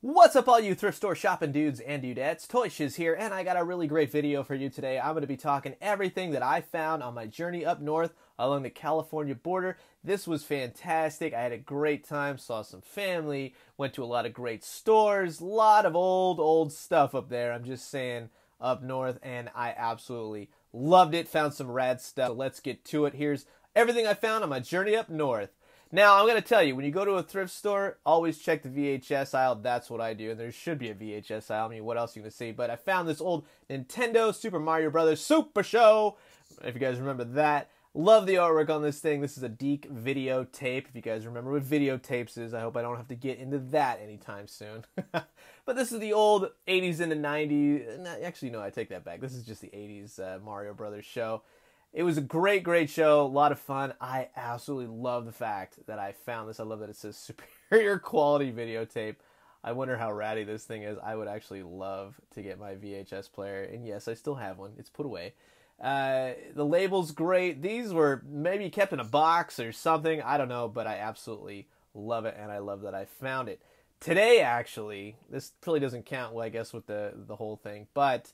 What's up all you thrift store shopping dudes and dudettes? Toy Shiz here, and I got a really great video for you today. I'm going to be talking everything that I found on my journey up north along the California border. This was fantastic. I had a great time, saw some family, went to a lot of great stores, a lot of old stuff up there. I'm just saying, up north, and I absolutely loved it. Found some rad stuff. So let's get to it. Here's everything I found on my journey up north. Now, I'm going to tell you, when you go to a thrift store, always check the VHS aisle. That's what I do. And there should be a VHS aisle. I mean, what else are you going to see? But I found this old Nintendo Super Mario Brothers Super Show. If you guys remember that. Love the artwork on this thing. This is a Deke videotape. If you guys remember what videotapes is, I hope I don't have to get into that anytime soon. But this is the old 80s into 90s. Actually, no, I take that back. This is just the 80s Mario Brothers show. It was a great show, a lot of fun. I absolutely love the fact that I found this. I love that it says superior quality videotape. I wonder how ratty this thing is. I would actually love to get my VHS player. And yes, I still have one. It's put away. The label's great. These were maybe kept in a box or something. I don't know, but I absolutely love it, and I love that I found it. Today, actually, this really doesn't count, well, I guess, with the whole thing, but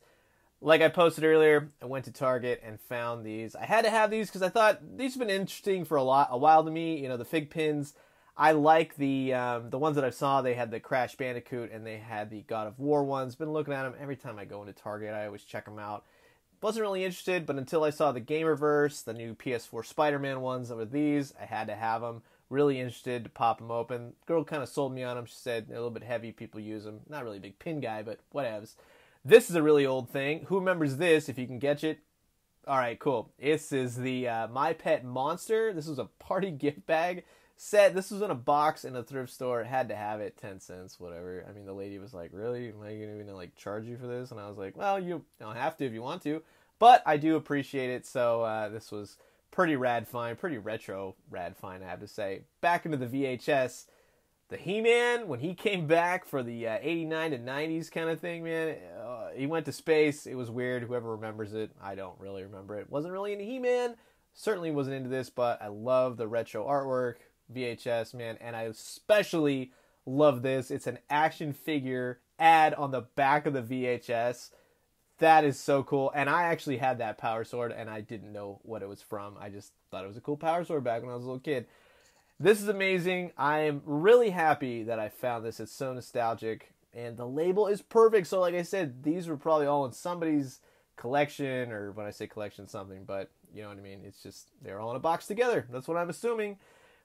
like I posted earlier, I went to Target and found these. I had to have these because I thought these have been interesting for a while to me. You know, the fig pins. I like the ones that I saw. They had the Crash Bandicoot and they had the God of War ones. Been looking at them every time I go into Target. I always check them out. Wasn't really interested, but until I saw the Gamerverse, the new PS4 Spider-Man ones that were these, I had to have them. Really interested to pop them open. Girl kind of sold me on them. She said they're a little bit heavy. People use them. Not really a big pin guy, but whatevs. This is a really old thing. Who remembers this, if you can get it? All right, cool. This is the My Pet Monster. This was a party gift bag set. This was in a box in a thrift store. Had to have it, 10 cents, whatever. I mean, the lady was like, really? Am I going to like charge you for this? And I was like, well, you don't have to if you want to. But I do appreciate it. So this was pretty rad find. Pretty retro rad find, I have to say. Back into the VHS. The He-Man, when he came back for the 89 to 90s kind of thing, man, he went to space. It was weird. Whoever remembers it, I don't really remember it. Wasn't really into He-Man. Certainly wasn't into this, but I love the retro artwork, VHS, man, and I especially love this. It's an action figure ad on the back of the VHS. That is so cool, and I actually had that power sword, and I didn't know what it was from. I just thought it was a cool power sword back when I was a little kid. This is amazing. I am really happy that I found this. It's so nostalgic. And the label is perfect. So like I said, these were probably all in somebody's collection. Or when I say collection, something. But you know what I mean. It's just they're all in a box together. That's what I'm assuming.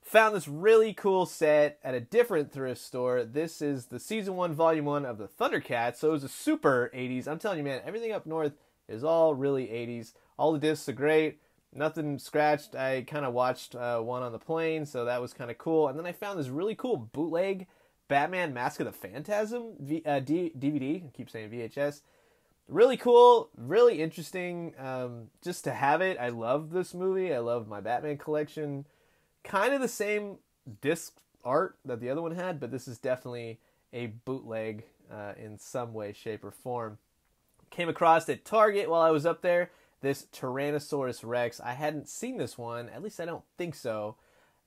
Found this really cool set at a different thrift store. This is the Season 1, Volume 1 of the Thundercats. So it was a super 80s. I'm telling you, man, everything up north is all really 80s. All the discs are great. Nothing scratched. I kind of watched one on the plane, so that was kind of cool. And then I found this really cool bootleg Batman Mask of the Phantasm DVD. I keep saying VHS. Really cool, really interesting just to have it. I love this movie. I love my Batman collection. Kind of the same disc art that the other one had, but this is definitely a bootleg in some way, shape, or form. Came across at Target while I was up there. This Tyrannosaurus Rex. I hadn't seen this one. At least I don't think so.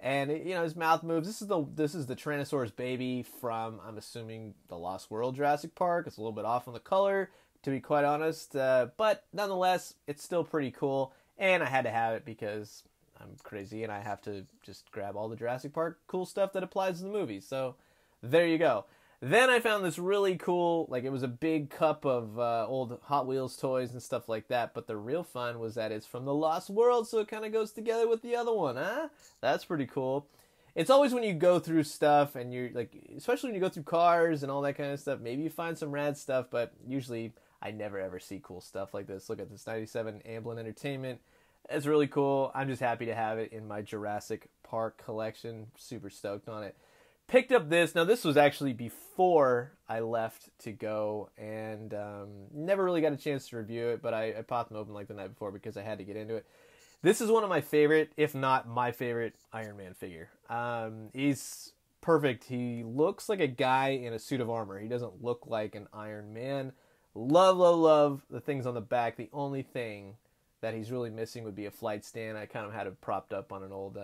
And you know, his mouth moves. This is the Tyrannosaurus baby from, I'm assuming, the Lost World Jurassic Park. It's a little bit off on the color, to be quite honest. But nonetheless, it's still pretty cool. And I had to have it because I'm crazy and I have to just grab all the Jurassic Park cool stuff that applies to the movie. So there you go. Then I found this really cool, like it was a big cup of old Hot Wheels toys and stuff like that, but the real fun was that it's from the Lost World, so it kind of goes together with the other one, huh? That's pretty cool. It's always when you go through stuff and you're like, especially when you go through cars and all that kind of stuff, maybe you find some rad stuff, but usually I never ever see cool stuff like this. Look at this 97 Amblin Entertainment. It's really cool. I'm just happy to have it in my Jurassic Park collection. Super stoked on it. Picked up this. Now, this was actually before I left to go, and never really got a chance to review it, but I popped them open like the night before because I had to get into it. This is one of my favorite, if not my favorite, Iron Man figure. He's perfect. He looks like a guy in a suit of armor. He doesn't look like an Iron Man. Love the things on the back. The only thing that he's really missing would be a flight stand. I kind of had it propped up on an old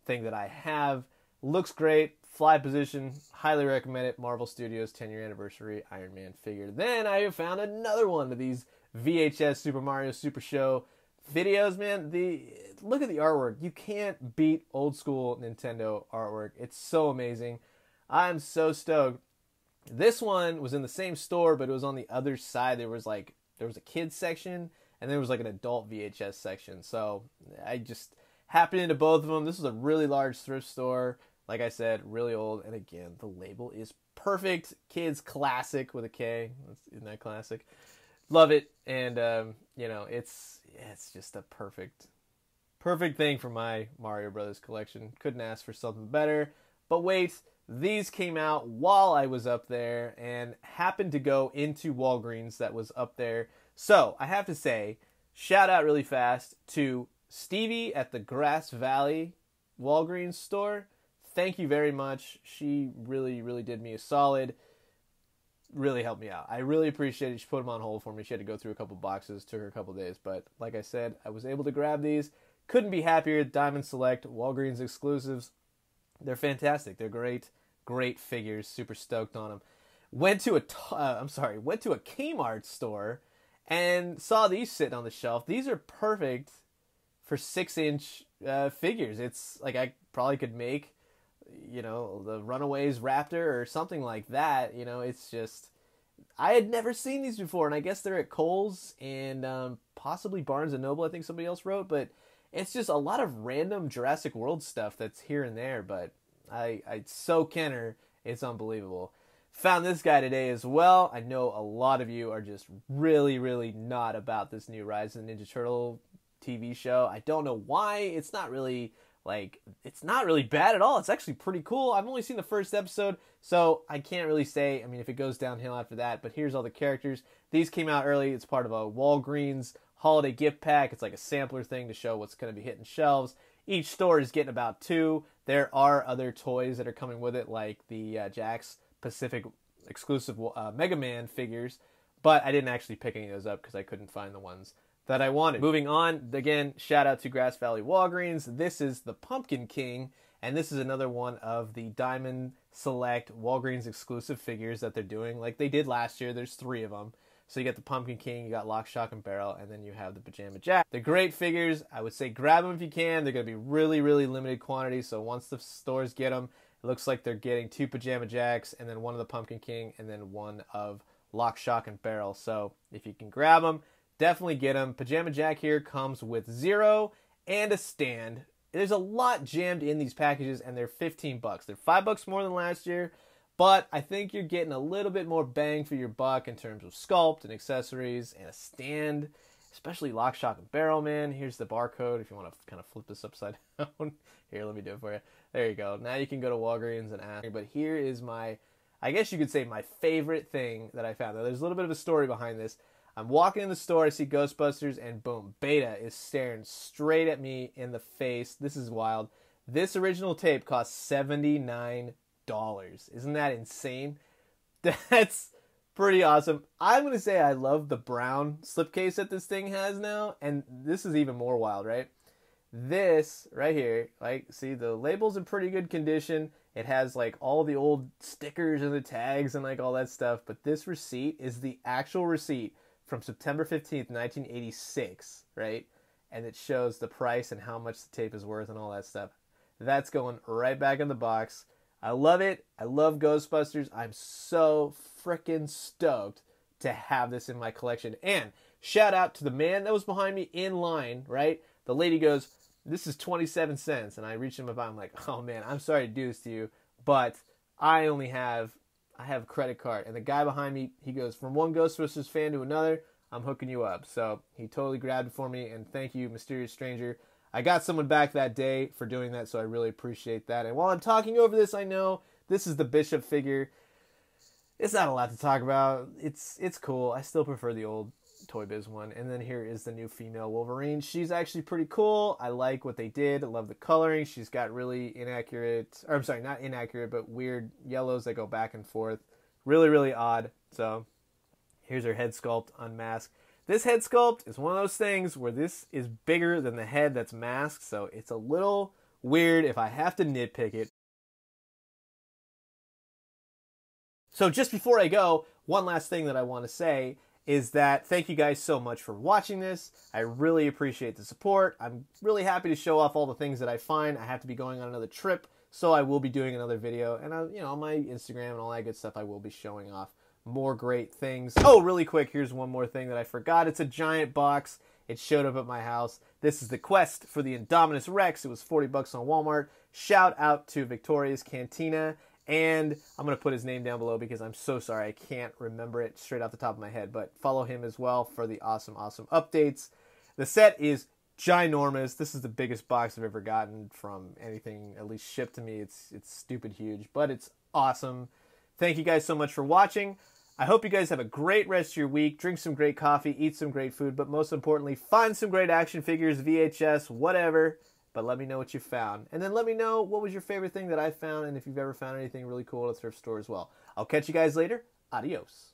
thing that I have. Looks great. Fly position. Highly recommend it. Marvel Studios 10-year anniversary Iron Man figure. Then I have found another one of these VHS Super Mario Super Show videos, man. Look at the artwork. You can't beat old school Nintendo artwork. It's so amazing. I'm so stoked. This one was in the same store, but it was on the other side. There was a kids section, and there was like an adult VHS section. So I just happened into both of them. This was a really large thrift store. Like I said, really old. And again, the label is perfect. Kids classic with a K. Isn't that classic? Love it. And, it's just a perfect thing for my Mario Brothers collection. Couldn't ask for something better. But wait, these came out while I was up there and happened to go into Walgreens that was up there. So I have to say, shout out really fast to Stevie at the Grass Valley Walgreens store. Thank you very much. She really, really did me a solid. Really helped me out. I really appreciate it. She put them on hold for me. She had to go through a couple boxes. Took her a couple days. But like I said, I was able to grab these. Couldn't be happier. Diamond Select, Walgreens exclusives. They're fantastic. They're great, great figures. Super stoked on them. Went to a Kmart store and saw these sitting on the shelf. These are perfect for 6-inch figures. It's like I probably could make, the Runaways Raptor or something like that. It's just, I had never seen these before, and I guess they're at Kohl's and possibly Barnes & Noble, I think somebody else wrote, but it's just a lot of random Jurassic World stuff that's here and there, but I so Kenner, it's unbelievable. Found this guy today as well. I know a lot of you are just really, really not about this new Rise of the Ninja Turtle TV show. I don't know why. It's not really bad at all. It's actually pretty cool. I've only seen the first episode, so I can't really say, if it goes downhill after that, but here's all the characters. These came out early. It's part of a Walgreens holiday gift pack. It's like a sampler thing to show what's going to be hitting shelves. Each store is getting about 2. There are other toys that are coming with it, like the Jakks Pacific exclusive Mega Man figures, but I didn't actually pick any of those up because I couldn't find the ones that I wanted. Moving on, again, shout out to Grass Valley Walgreens. This is the Pumpkin King, and this is another one of the Diamond Select Walgreens exclusive figures that they're doing like they did last year. There's 3 of them. So you got the Pumpkin King, you got Lock, Shock, and Barrel, and then you have the Pajama Jack. They're great figures. I would say grab them if you can. They're going to be really, really limited quantity, so once the stores get them, it looks like they're getting 2 Pajama Jacks, and then 1 of the Pumpkin King, and then 1 of Lock, Shock, and Barrel. So if you can grab them, definitely get them. Pajama Jack here comes with 0 and a stand. There's a lot jammed in these packages, and they're $15. They're $5 more than last year, but I think you're getting a little bit more bang for your buck in terms of sculpt and accessories and a stand, especially Lock, Shock, and Barrel, man. Here's the barcode if you want to kind of flip this upside down. Here, let me do it for you. There you go. Now you can go to Walgreens and ask. But here is I guess you could say my favorite thing that I found. Now, there's a little bit of a story behind this. I'm walking in the store, I see Ghostbusters, and boom, Beta is staring straight at me in the face. This is wild. This original tape cost $79. Isn't that insane? That's pretty awesome. I'm going to say I love the brown slipcase that this thing has now, and this is even more wild, right? This right here, see, the label's in pretty good condition. It has all the old stickers and the tags and all that stuff, but this receipt is the actual receipt from September 15th, 1986, right? And it shows the price and how much the tape is worth and all that stuff. That's going right back in the box. I love it. I love Ghostbusters. I'm so freaking stoked to have this in my collection. And shout out to the man that was behind me in line, right? The lady goes, "This is 27 cents. And I reach him about, I'm like, "Oh man, I'm sorry to do this to you, but I have a credit card." And the guy behind me, he goes, "From one Ghostbusters fan to another, I'm hooking you up." So he totally grabbed it for me, and thank you, mysterious stranger. I got someone back that day for doing that, so I really appreciate that. And while I'm talking over this, I know this is the Bishop figure. It's not a lot to talk about. It's cool. I still prefer the old Toy Biz one. And then here is the new female Wolverine. She's actually pretty cool. I like what they did. I love the coloring. She's got really inaccurate, or I'm sorry, not inaccurate, but weird yellows that go back and forth. Really, really odd. So here's her head sculpt unmasked. This head sculpt is one of those things where this is bigger than the head that's masked, so it's a little weird if I have to nitpick it. So just before I go, one last thing that I want to say is that thank you guys so much for watching this. I really appreciate the support. I'm really happy to show off all the things that I find. I have to be going on another trip, so I will be doing another video. And on my Instagram and all that good stuff, I will be showing off more great things. Oh, really quick, here's one more thing that I forgot. It's a giant box. It showed up at my house. This is the Quest for the Indominus Rex. It was 40 bucks on Walmart. Shout out to Victoria's Cantina. And I'm going to put his name down below because I'm so sorry I can't remember it straight off the top of my head. But follow him as well for the awesome, awesome updates. The set is ginormous. This is the biggest box I've ever gotten from anything, at least shipped to me. It's stupid huge, but it's awesome. Thank you guys so much for watching. I hope you guys have a great rest of your week. Drink some great coffee, eat some great food, but most importantly, find some great action figures, VHS, whatever. But let me know what you found. And then let me know what was your favorite thing that I found and if you've ever found anything really cool at a thrift store as well. I'll catch you guys later. Adios.